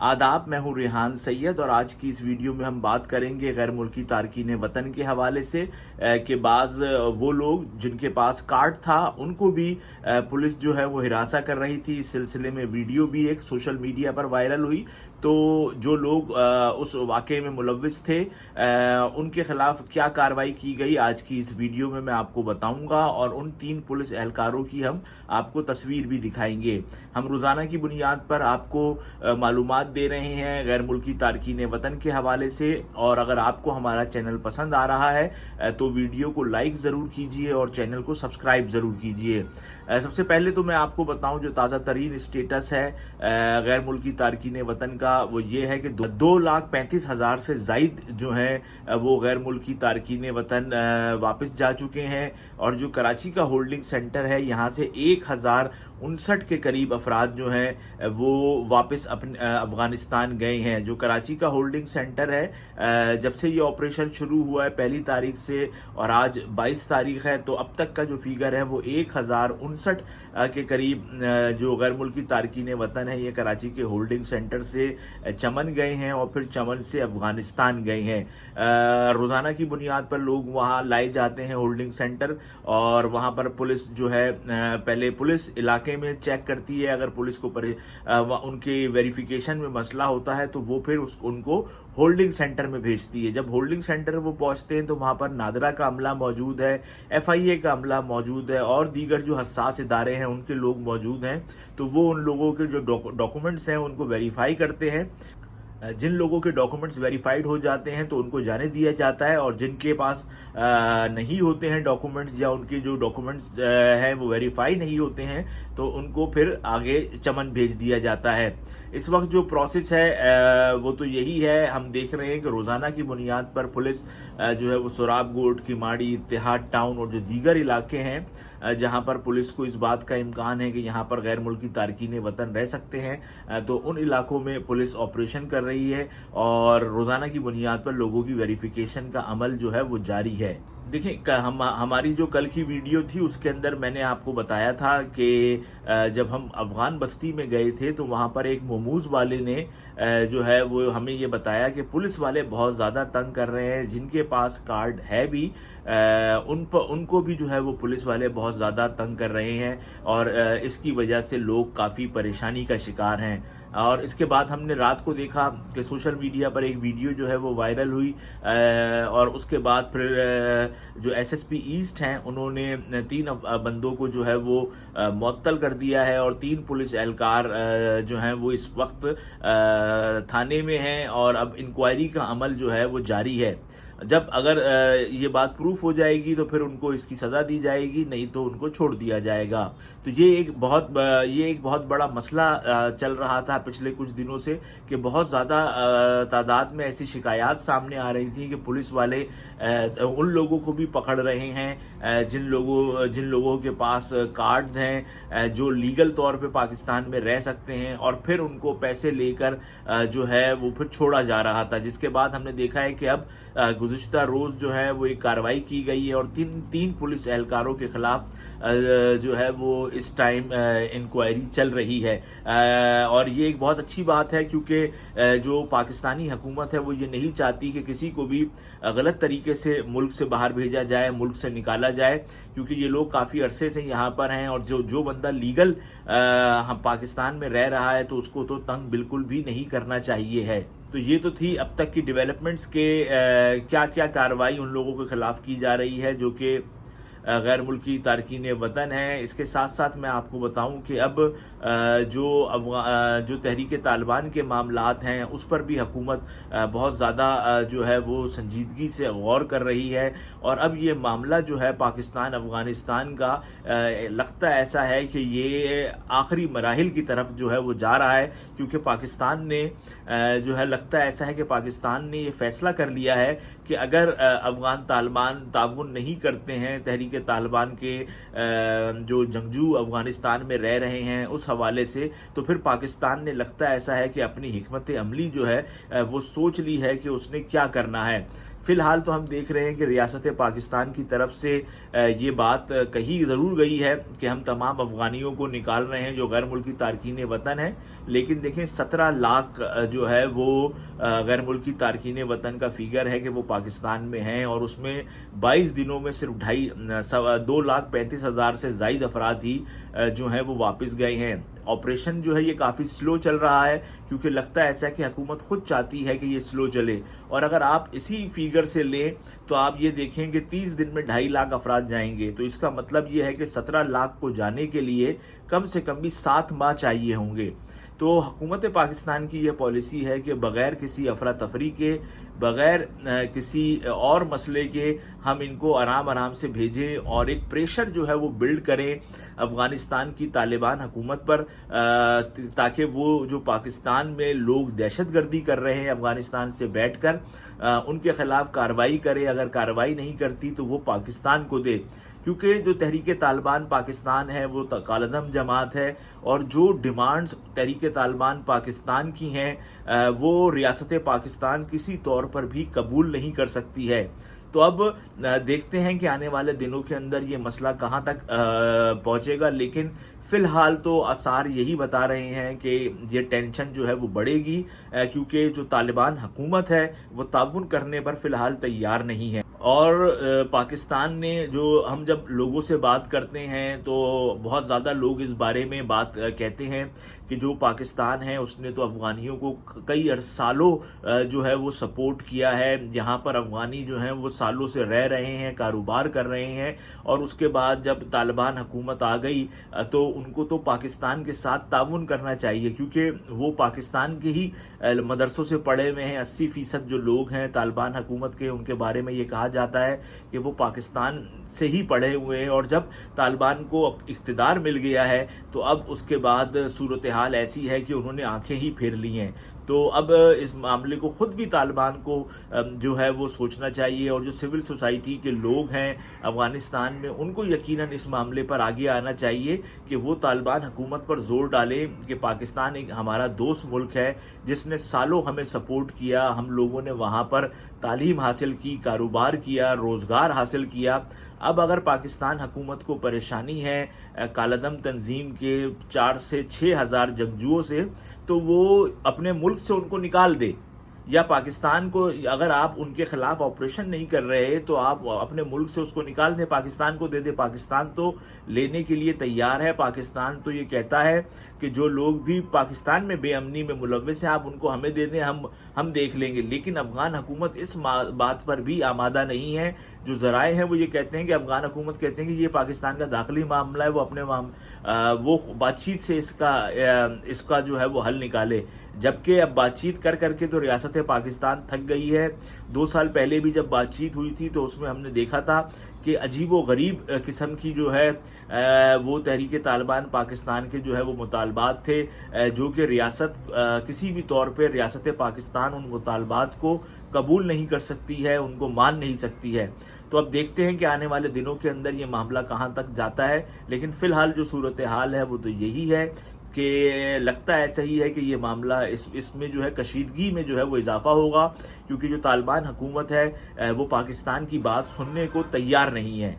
आदाब, मैं हूं रेहान सैयद और आज की इस वीडियो में हम बात करेंगे गैर मुल्की तारकीन वतन के हवाले से कि बाज़ वो लोग जिनके पास कार्ड था उनको भी पुलिस जो है वो हिरासा कर रही थी। इस सिलसिले में वीडियो भी एक सोशल मीडिया पर वायरल हुई। तो जो लोग उस वाक़े में मुलव्विस थे उनके खिलाफ क्या कार्रवाई की गई आज की इस वीडियो में मैं आपको बताऊंगा और उन 3 पुलिस एहलकारों की हम आपको तस्वीर भी दिखाएंगे। हम रोज़ाना की बुनियाद पर आपको मालूमात दे रहे हैं गैर मुल्की तारकीन वतन के हवाले से, और अगर आपको हमारा चैनल पसंद आ रहा है तो वीडियो को लाइक ज़रूर कीजिए और चैनल को सब्सक्राइब ज़रूर कीजिए। सबसे पहले तो मैं आपको बताऊं जो ताज़ा तरीन स्टेटस है गैर मुल्की तारकीन वतन का, वो ये है कि 2,35,000 से ज़ायद जो हैं वो गैर मुल्की तारकीन वतन वापस जा चुके हैं। और जो कराची का होल्डिंग सेंटर है यहाँ से 1,059 के करीब अफराद जो हैं वो वापस अपने अफगानिस्तान गए हैं। जो कराची का होल्डिंग सेंटर है जब से ये ऑपरेशन शुरू हुआ है 1 तारीख से और आज 22 तारीख है, तो अब तक का जो फिगर है वो 1,059 के करीब जो गैर मुल्की तारकीन वतन है ये कराची के होल्डिंग सेंटर से चमन गए हैं और फिर चमन से अफगानिस्तान गए हैं। रोज़ाना की बुनियाद पर लोग वहाँ लाए जाते हैं होल्डिंग सेंटर और वहाँ पर पुलिस जो है पहले पुलिस इलाके में चेक करती है। अगर पुलिस को उनके वेरिफिकेशन में मसला होता है तो वो फिर उनको होल्डिंग सेंटर में भेजती है। जब होल्डिंग सेंटर वो पहुंचते हैं तो वहां पर नादरा का अमला मौजूद है, FIA का अमला मौजूद है और दीगर जो हसास इदारे हैं उनके लोग मौजूद हैं। तो वो उन लोगों के जो डॉक्यूमेंट्स हैं उनको वेरीफाई करते हैं। जिन लोगों के डॉक्यूमेंट्स वेरीफाइड हो जाते हैं तो उनको जाने दिया जाता है, और जिनके पास नहीं होते हैं डॉक्यूमेंट्स या उनके जो डॉक्यूमेंट्स हैं वो वेरीफाई नहीं होते हैं तो उनको फिर आगे चमन भेज दिया जाता है। इस वक्त जो प्रोसेस है वो तो यही है। हम देख रहे हैं कि रोज़ाना की बुनियाद पर पुलिस जो है वो सोराब गोट, किमाड़ी, इत्तेहाद टाउन और जो दीगर इलाके हैं जहां पर पुलिस को इस बात का इम्कान है कि यहां पर गैर मुल्की तारकीन वतन रह सकते हैं तो उन इलाकों में पुलिस ऑपरेशन कर रही है और रोज़ाना की बुनियाद पर लोगों की वेरिफिकेशन का अमल जो है वो जारी है। देखिए हमारी जो कल की वीडियो थी उसके अंदर मैंने आपको बताया था कि जब हम अफगान बस्ती में गए थे तो वहाँ पर एक मोमूज वाले ने जो है वो हमें ये बताया कि पुलिस वाले बहुत ज़्यादा तंग कर रहे हैं। जिनके पास कार्ड है भी उनको भी जो है वो पुलिस वाले बहुत ज़्यादा तंग कर रहे हैं और इसकी वजह से लोग काफ़ी परेशानी का शिकार हैं। और इसके बाद हमने रात को देखा कि सोशल मीडिया पर एक वीडियो जो है वो वायरल हुई और उसके बाद फिर जो SSP ईस्ट हैं उन्होंने 3 बंदों को जो है वो मुअत्तल कर दिया है और 3 पुलिस एहलकार जो हैं वो इस वक्त थाने में हैं और अब इंक्वायरी का अमल जो है वो जारी है। जब अगर ये बात प्रूफ हो जाएगी तो फिर उनको इसकी सज़ा दी जाएगी, नहीं तो उनको छोड़ दिया जाएगा। तो ये एक बहुत बड़ा मसला चल रहा था पिछले कुछ दिनों से कि बहुत ज़्यादा तादाद में ऐसी शिकायत सामने आ रही थी कि पुलिस वाले उन लोगों को भी पकड़ रहे हैं जिन लोगों के पास कार्ड्स हैं, जो लीगल तौर पे पाकिस्तान में रह सकते हैं, और फिर उनको पैसे लेकर जो है वो फिर छोड़ा जा रहा था। जिसके बाद हमने देखा है कि अब गुज़िश्ता रोज़ जो है वो एक कार्रवाई की गई है और 3 पुलिस एहलकारों के खिलाफ जो है वो इस टाइम इंक्वायरी चल रही है। और ये एक बहुत अच्छी बात है क्योंकि जो पाकिस्तानी हुकूमत है वो ये नहीं चाहती कि किसी को भी गलत तरीके से मुल्क से बाहर भेजा जाए, मुल्क से निकाला जाए, क्योंकि ये लोग काफ़ी अरसे से यहाँ पर हैं और जो बंदा लीगल पाकिस्तान में रह रहा है तो उसको तो तंग बिल्कुल भी नहीं करना चाहिए है। तो ये तो थी अब तक की डेवलपमेंट्स के क्या क्या कार्रवाई उन लोगों के खिलाफ की जा रही है जो कि गैर मुल्की तारकीन वतन है। इसके साथ साथ मैं आपको बताऊं कि अब जो तहरीक तालिबान के मामलात हैं उस पर भी हुकूमत बहुत ज़्यादा जो है वो संजीदगी से गौर कर रही है और अब ये मामला जो है पाकिस्तान अफगानिस्तान का लगता ऐसा है कि ये आखिरी मराहिल की तरफ जो है वो जा रहा है, क्योंकि पाकिस्तान ने जो है लगता ऐसा है कि पाकिस्तान ने ये फैसला कर लिया है कि अगर अफगान तालिबान ताउन नहीं करते हैं तहरीक तालिबान के जो जंगजू अफगानिस्तान में रह रहे हैं उस हवाले से, तो फिर पाकिस्तान ने लगता ऐसा है कि अपनी हिकमत अमली जो है वो सोच ली है कि उसने क्या करना है। فی الحال تو ہم دیکھ رہے ہیں کہ ریاست پاکستان کی طرف سے یہ بات کہی ضرور گئی ہے کہ ہم تمام افغانیوں کو نکال رہے ہیں جو غیر ملکی تارکین وطن ہیں، لیکن دیکھیں 17 لاکھ جو ہے وہ غیر ملکی تارکین وطن کا فیگر ہے کہ وہ پاکستان میں ہیں، اور اس میں 22 دنوں میں صرف 2,35,000 سے زائد افراد ہی جو ہیں وہ واپس گئے ہیں۔ آپریشن جو ہے یہ کافی سلو چل رہا ہے، کیونکہ لگتا ہے ایسا کہ حکومت خود چاہتی ہے کہ یہ سلو چلے، اور اگر آپ اسی فیگر سے لیں تو آپ یہ دیکھیں کہ 30 دن میں 2.5 لاکھ افراد جائیں گے، تو اس کا مطلب یہ ہے کہ 17 لاکھ کو جانے کے لیے کم سے کم بھی 7 ماہ چاہیے ہوں گے۔ تو حکومت پاکستان کی یہ پالیسی ہے کہ بغیر کسی افراتفری کے، بغیر کسی اور مسئلے کے ہم ان کو آرام سے بھیجیں، اور ایک پریشر جو ہے وہ بلڈ کریں افغانستان کی طالبان حکومت پر، تاکہ وہ جو پاکستان میں لوگ دہشت گردی کر رہے ہیں افغانستان سے بیٹھ کر ان کے خلاف کارروائی کرے، اگر کارروائی نہیں کرتی تو وہ پاکستان کو دے، کیونکہ جو تحریک طالبان پاکستان ہے وہ کالعدم جماعت ہے، اور جو ڈیمانڈز تحریک طالبان پاکستان کی ہیں وہ ریاست پاکستان کسی طور پر بھی قبول نہیں کر سکتی ہے۔ تو اب دیکھتے ہیں کہ آنے والے دنوں کے اندر یہ مسئلہ کہاں تک پہنچے گا، لیکن فی الحال تو آثار یہی بتا رہے ہیں کہ یہ ٹینشن جو ہے وہ بڑھے گی، کیونکہ جو طالبان حکومت ہے وہ تعاون کرنے پر فی الحال تیار نہیں ہے۔ اور پاکستان نے جو ہم جب لوگوں سے بات کرتے ہیں تو بہت زیادہ لوگ اس بارے میں بات کہتے ہیں کہ جو پاکستان ہے اس نے تو افغانیوں کو کئی سالوں جو ہے وہ سپورٹ کیا ہے، یہاں پر افغانی جو ہیں وہ سالوں سے رہ رہے ہیں، کاروبار کر رہے ہیں، اور اس کے بعد جب طالبان حکومت آ گئی تو ان کو تو پاکستان کے ساتھ تعاون کرنا چاہیے، کیونکہ وہ پاکستان کے ہی مدرسوں سے پڑھے ہوئے ہیں۔ 80% جو لوگ ہیں طالبان حکومت کے، ان کے بارے میں یہ کہا جاتا ہے کہ وہ پاکستان سے ہی پڑھے ہوئے ہیں، اور جب طالبان کو اقتدار مل گیا ہے تو اب اس کے بعد صورتحال ایسی ہے کہ انہوں نے آنکھیں ہی پھیر لی ہیں۔ تو اب اس معاملے کو خود بھی طالبان کو جو ہے وہ سوچنا چاہیے، اور جو سول سوسائٹی کے لوگ ہیں افغانستان میں ان کو یقیناً اس معاملے پر آگے آنا چاہیے کہ وہ طالبان حکومت پر زور ڈالیں کہ پاکستان ایک ہمارا دوست ملک ہے جس نے سالوں ہمیں سپورٹ کیا، ہم لوگوں نے وہاں پر تعلیم حاصل کی، کاروبار کیا، روزگار حاصل کیا۔ اب اگر پاکستان حکومت کو پریشانی ہے کالعدم تنظیم کے 4 سے 6 ہزار جنگجوؤں سے، تو وہ اپنے ملک سے ان کو نکال دے، یا پاکستان کو اگر آپ ان کے خلاف آپریشن نہیں کر رہے تو آپ اپنے ملک سے اس کو نکال دیں، پاکستان کو دے دیں۔ پاکستان تو لینے کے لیے تیار ہے، پاکستان تو یہ کہتا ہے کہ جو لوگ بھی پاکستان میں بے امنی میں ملوث ہیں آپ ان کو ہمیں دے دیں، ہم دیکھ لیں گے، لیکن افغان حکومت اس بات پر بھی آمادہ نہیں ہے۔ جو ذرائع ہیں وہ یہ کہتے ہیں کہ افغان حکومت کہتے ہیں کہ یہ پاکستان کا داخلی معاملہ ہے، وہ اپنے وہ بات چیت سے اس کا جو ہے وہ حل نکالے، جبکہ اب بات چیت کر کے تو ریاست پاکستان تھک گئی ہے۔ 2 سال پہلے بھی جب بات چیت ہوئی تھی تو اس میں ہم نے دیکھا تھا کہ عجیب و غریب قسم کی جو ہے وہ تحریک طالبان پاکستان کے جو ہے وہ مطالبات تھے، جو کہ ریاست کسی بھی طور پہ ریاست پاکستان ان مطالبات کو قبول نہیں کر سکتی ہے، ان کو مان نہیں سکتی ہے۔ تو اب دیکھتے ہیں کہ آنے والے دنوں کے اندر یہ معاملہ کہاں تک جاتا ہے، لیکن فی الحال جو صورتحال ہے وہ تو یہی ہے کہ لگتا ایسا ہی ہے کہ یہ معاملہ اس میں جو ہے کشیدگی میں جو ہے وہ اضافہ ہوگا، کیونکہ جو طالبان حکومت ہے وہ پاکستان کی بات سننے کو تیار نہیں ہے۔